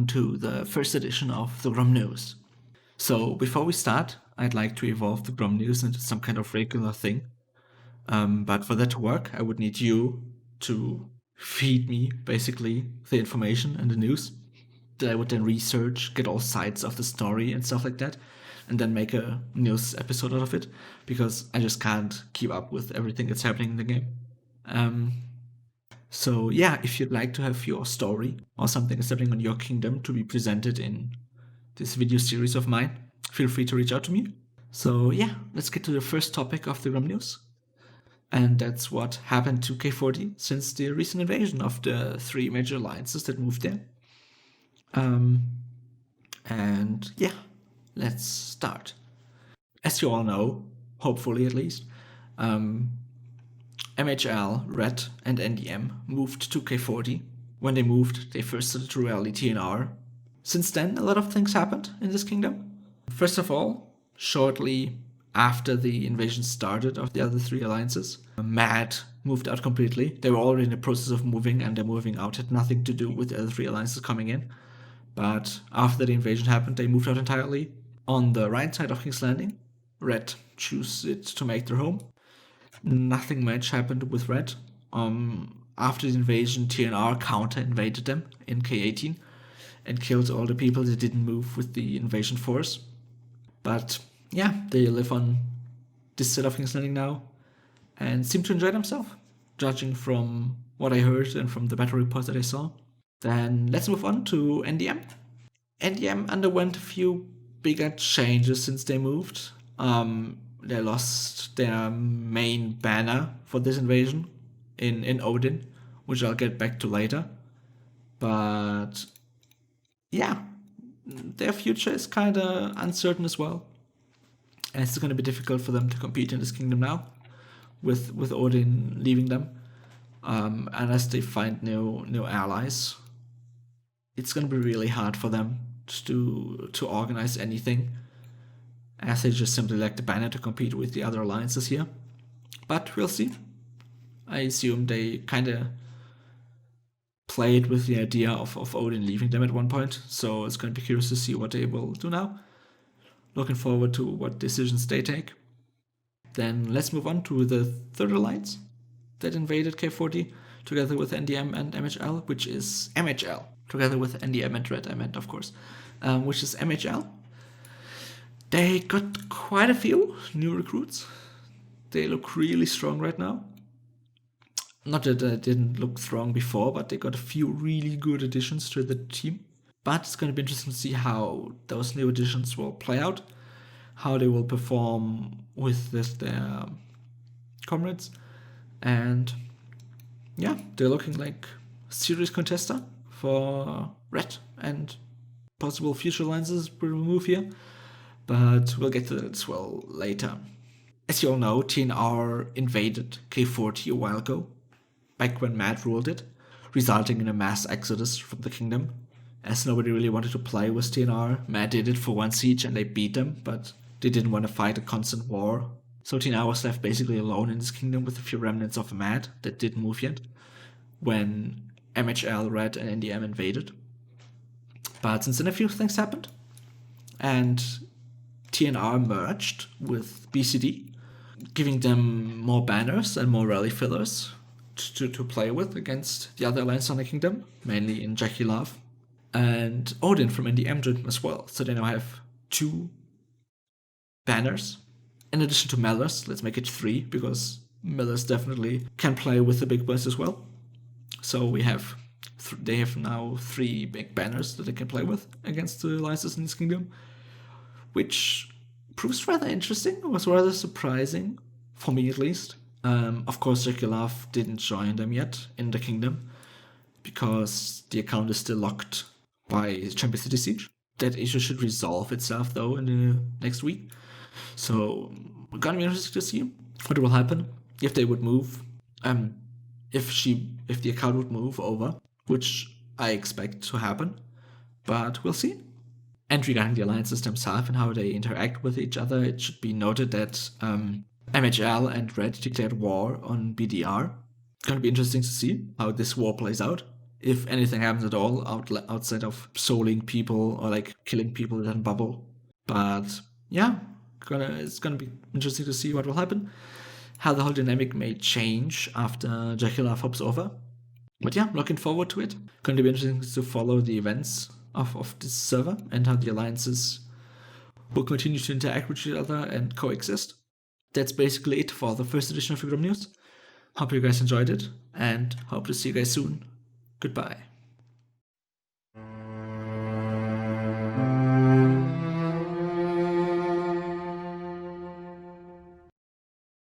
to the first edition of the GromNews. So before we start, I'd like to evolve the GromNews into some kind of regular thing. But for that to work, I would need you to feed me, basically, the information and the news that I would then research, get all sides of the story and stuff like that, and then make a news episode out of it, because I just can't keep up with everything that's happening in the game. So yeah, if you'd like to have your story or something that's happening on your kingdom to be presented in this video series of mine, feel free to reach out to me. So yeah, let's get to the first topic of the GromNews. And that's what happened to K40 since the recent invasion of the 3 major alliances that moved there. And yeah, let's start. As you all know, hopefully at least, MHL, Red, and NDM moved to K40. When they moved, they first started to rally TNR. Since then, a lot of things happened in this kingdom. First of all, shortly after the invasion started of the other 3 alliances, MAD moved out completely. They were already in the process of moving, and their moving out had nothing to do with the other 3 alliances coming in. But after the invasion happened, they moved out entirely. On the right side of King's Landing, Red chose it to make their home. Nothing much happened with Red. After the invasion, TNR counter-invaded them in K18 and killed all the people that didn't move with the invasion force. But yeah, they live on this side of King's Landing now and seem to enjoy themselves, judging from what I heard and from the battle reports that I saw. Then let's move on to NDM. NDM underwent a few bigger changes since they moved. They lost their main banner for this invasion in Odin, which I'll get back to later. But yeah, their future is kind of uncertain as well. And it's going to be difficult for them to compete in this kingdom now, with Odin leaving them, unless they find new allies. It's going to be really hard for them to organize anything, as they just simply lack the banner to compete with the other alliances here. But we'll see. I assume they kind of played with the idea of Odin leaving them at one point, so it's going to be curious to see what they will do now. Looking forward to what decisions they take. Then let's move on to the third alliance that invaded K40 together with NDM and MHL, which is MHL. Together with NDM and Red, I meant, of course, which is MHL. They got quite a few new recruits. They look really strong right now. Not that they didn't look strong before, but they got a few really good additions to the team. But it's going to be interesting to see how those new additions will play out, how they will perform with their comrades. And yeah, they're looking like a serious contester for Red, and possible future alliances will move here. But we'll get to that as well later. As you all know, TNR invaded K40 a while ago, back when MAD ruled it, resulting in a mass exodus from the kingdom. As nobody really wanted to play with TNR, MAD did it for one siege and they beat them, but they didn't want to fight a constant war. So TNR was left basically alone in this kingdom with a few remnants of MAD that didn't move yet, when MHL, Red, and NDM invaded. But since then a few things happened, and TNR merged with BCD, giving them more banners and more rally fillers to play with against the other alliance on the kingdom, mainly in Jackie Love. And Odin from NDM joined them as well, so they now have 2 banners. In addition to Mellors, let's make it 3, because Mellors definitely can play with the big boys as well. So we have they have now 3 big banners that they can play with against the alliances in this kingdom, which proves rather interesting. It was rather surprising, for me at least. Of course, Jackie didn't join them yet in the kingdom, because the account is still locked by Champion City Siege. That issue should resolve itself, though, in the next week. So, we're gonna be interested to see what will happen if they would move. If the account would move over, which I expect to happen, but we'll see. And regarding the alliances themselves and how they interact with each other, it should be noted that MHL and Red declared war on BDR. It's going to be interesting to see how this war plays out. if anything happens at all outside of souling people or like killing people in bubble. But yeah, it's gonna be interesting to see what will happen, how the whole dynamic may change after Dracula hops over. But yeah, looking forward to it. Going to be interesting to follow the events of this server and how the alliances will continue to interact with each other and coexist. That's basically it for the first edition of GromNews. Hope you guys enjoyed it, and hope to see you guys soon. Goodbye.